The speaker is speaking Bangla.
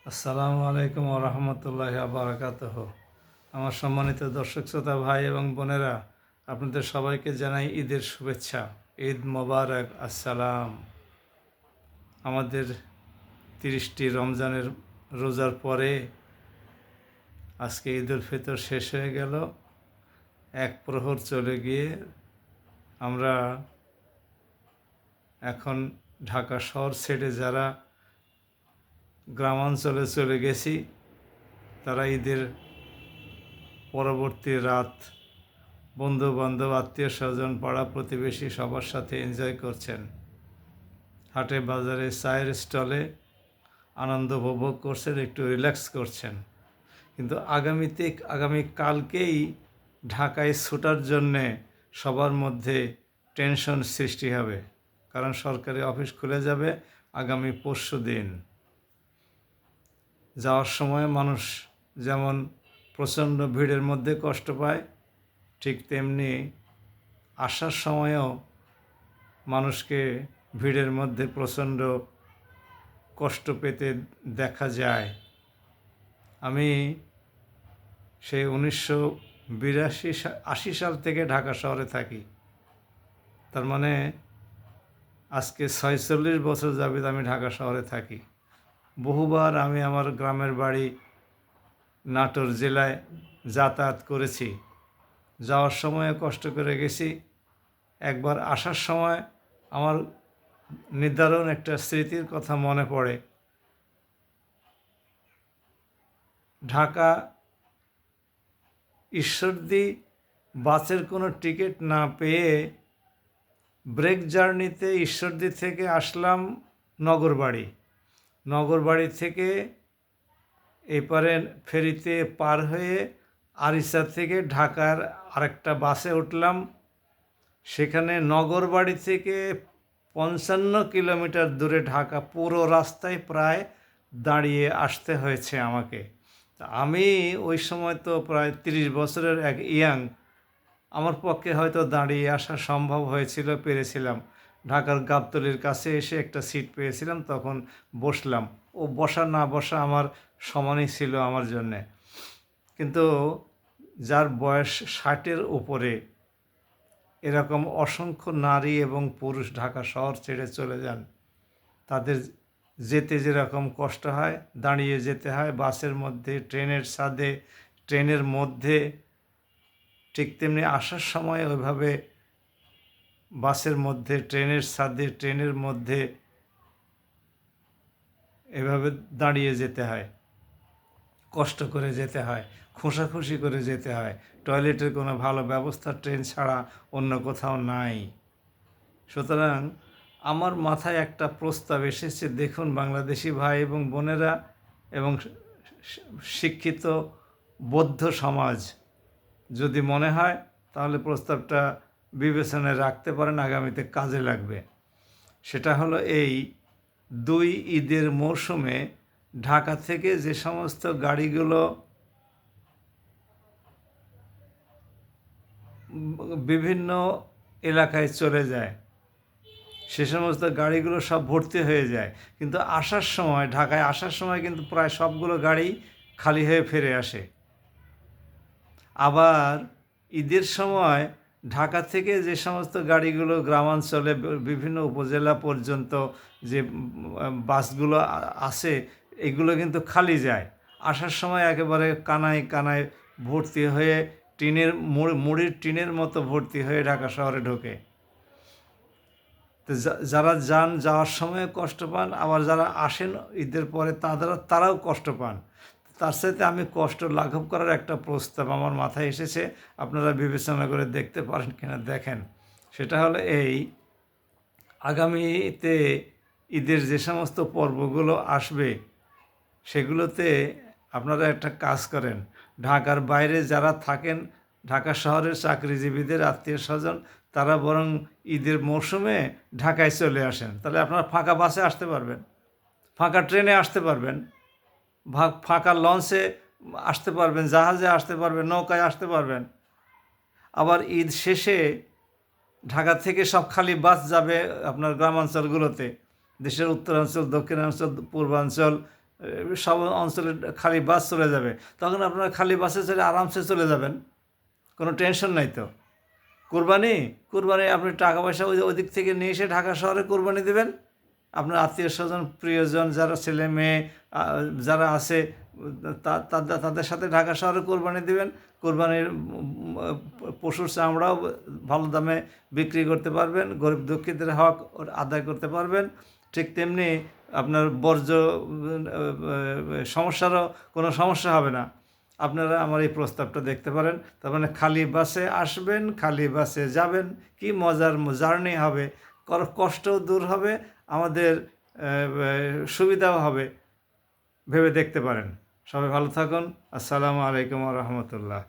আসসালামু আলাইকুম রহমতুল্লাহ বারাকাতুহ। আমার সম্মানিত দর্শক শ্রোতা ভাই এবং বোনেরা, আপনাদের সবাইকে জানাই ঈদের শুভেচ্ছা। ঈদ মোবারক, আসসালাম। আমাদের 30টি রমজানের রোজার পরে আজকে ঈদ উল ফিতর শেষ হয়ে গেল। এক প্রহর চলে গিয়ে আমরা এখন ঢাকা শহর ছেড়ে যারা গ্রামাঞ্চলে চলে গেছি, তারা ঈদের পরবর্তী রাত বন্ধু বান্ধব, আত্মীয় স্বজন, পাড়া প্রতিবেশী সবার সাথে এনজয় করছেন। হাটে বাজারে চায়ের স্টলে আনন্দ উপভোগ করছেন, একটু রিল্যাক্স করছেন। কিন্তু আগামীকালকেই ঢাকায় ছুটার জন্যে সবার মধ্যে টেনশন সৃষ্টি হবে, কারণ সরকারি অফিস খুলে যাবে আগামী পরশু দিন। যাওয়ার সময় মানুষ যেমন প্রচণ্ড ভিড়ের মধ্যে কষ্ট পায়, ঠিক তেমনি আসার সময়ও মানুষকে ভিড়ের মধ্যে প্রচণ্ড কষ্ট পেতে দেখা যায়। আমি সেই 1982-80 সাল থেকে ঢাকা শহরে থাকি। তার মানে আজকে 46 বছর যাবৎ আমি ঢাকা শহরে থাকি। বহুবার আমি আমার গ্রামের বাড়ি নাটোর জেলায় যাতায়াত করেছি। যাওয়ার সময় কষ্ট করে গেছি, একবার আসার সময় আমার নির্ধারণ একটা স্মৃতির কথা মনে পড়ে। ঢাকা ঈশ্বরদী বাসের কোনো টিকিট না পেয়ে ব্রেক জার্নিতে ঈশ্বরদী থেকে আসলাম নগরবাড়ি থেকে এপারে ফেরিতে পার হয়ে আরিচা থেকে ঢাকার আরেকটা বাসে উঠলাম। সেখানে নগরবাড়ি থেকে 55 কিলোমিটার দূরে ঢাকা, পুরো রাস্তায় প্রায় দাঁড়িয়ে আসতে হয়েছে আমাকে। আমি ওই সময় তো প্রায় 30 বছরের এক ইয়াং, আমার পক্ষে হয়তো দাঁড়িয়ে আসা সম্ভব হয়েছিল, পেরেছিলাম। ঢাকার গাবতলীর কাছে এসে একটা সিট পেয়েছিলাম, তখন বসলাম। ও বসা না বসা আমার সমানই ছিল আমার জন্যে। কিন্তু যার বয়স 60-এর উপরে, এরকম অসংখ্য নারী এবং পুরুষ ঢাকা শহর ছেড়ে চলে যান। তাদের যেতে যেরকম কষ্ট হয়, দাঁড়িয়ে যেতে হয় বাসের মধ্যে, ট্রেনের ছাদে, ট্রেনের মধ্যে, ঠিক তেমনি আসার সময় ওইভাবে বাসের মধ্যে, ট্রেনের ছাদে, ট্রেনের মধ্যে এভাবে দাঁড়িয়ে যেতে হয়, কষ্ট করে যেতে হয়, খোঁসাখুশি করে যেতে হয়। টয়লেটের কোনো ভালো ব্যবস্থা ট্রেন ছাড়া অন্য কোথাও নাই। সুতরাং আমার মাথায় একটা প্রস্তাব এসেছে, দেখুন বাংলাদেশি ভাই এবং বোনেরা এবং শিক্ষিত বৌদ্ধ সমাজ, যদি মনে হয় তাহলে প্রস্তাবটা বিবেচনায় রাখতে পারেন, আগামীতে কাজে লাগবে। সেটা হলো এই 2 ঈদের মরশুমে ঢাকা থেকে যে সমস্ত গাড়িগুলো বিভিন্ন এলাকায় চলে যায়, সে সমস্ত গাড়িগুলো সব ভর্তি হয়ে যায়, কিন্তু আসার সময়, ঢাকায় আসার সময় কিন্তু প্রায় সবগুলো গাড়ি খালি হয়ে ফিরে আসে। আবার ঈদের সময় ঢাকা থেকে যে সমস্ত গাড়িগুলো গ্রামাঞ্চলে বিভিন্ন উপজেলা পর্যন্ত যে বাসগুলো আসে, এগুলো কিন্তু খালি যায়। আসার সময় একেবারে কানায় কানায় ভর্তি হয়ে মুড়ির টিনের মতো ভর্তি হয়ে ঢাকা শহরে ঢোকে। তো যারা যাওয়ার সময় কষ্ট পান, আবার যারা আসেন ঈদের পরে তারাও কষ্ট পান। তার সাথে আমি কষ্ট লাঘব করার একটা প্রস্তাব আমার মাথায় এসেছে, আপনারা বিবেচনা করে দেখতে পারেন কিনা দেখেন। সেটা হলো এই, আগামীতে ঈদের যে সমস্ত পর্বগুলো আসবে, সেগুলোতে আপনারা একটা কাজ করেন। ঢাকার বাইরে যারা থাকেন, ঢাকা শহরের চাকরিজীবীদের আত্মীয় স্বজন, তারা বরং ঈদের মরশুমে ঢাকায় চলে আসেন। তাহলে আপনারা ফাঁকা বাসে আসতে পারবেন, ফাঁকা ট্রেনে আসতে পারবেন, ফাঁকা লঞ্চে আসতে পারবেন, জাহাজে আসতে পারবেন, নৌকায় আসতে পারবেন। আবার ঈদ শেষে ঢাকা থেকে সব খালি বাস যাবে আপনার গ্রামাঞ্চলগুলোতে, দেশের উত্তরাঞ্চল, দক্ষিণাঞ্চল, পূর্বাঞ্চল, সব অঞ্চলে খালি বাস চলে যাবে, তখন আপনারা খালি বাসে চলে আরামসে চলে যাবেন, কোনো টেনশন নাই তো। কোরবানি কোরবানি আপনি টাকা পয়সা ওই দিক থেকে নিয়ে এসে ঢাকা শহরে কোরবানি দেবেন, আপনার আত্মীয় স্বজন প্রিয়জন যারা ছেলে মেয়ে যারা আছে তাদের সাথে ঢাকা শহরে কোরবানি দেবেন। কোরবানির পশুর চামড়াও ভালো দামে বিক্রি করতে পারবেন, গরিব দুঃখীদের হক আদায় করতে পারবেন। ঠিক তেমনি আপনার বর্জ্য সমস্যারও কোনো সমস্যা হবে না। আপনারা আমার এই প্রস্তাবটা দেখতে পারেন। তার মানে খালি বাসে আসবেন, খালি বাসে যাবেন, কি মজার জার্নি হবে, কষ্টও দূর হবে, আমাদের সুবিধাও হবে, ভেবে দেখতে পারেন। সবাই ভালো থাকুন। আসসালামু আলাইকুম ওয়া রাহমাতুল্লাহ।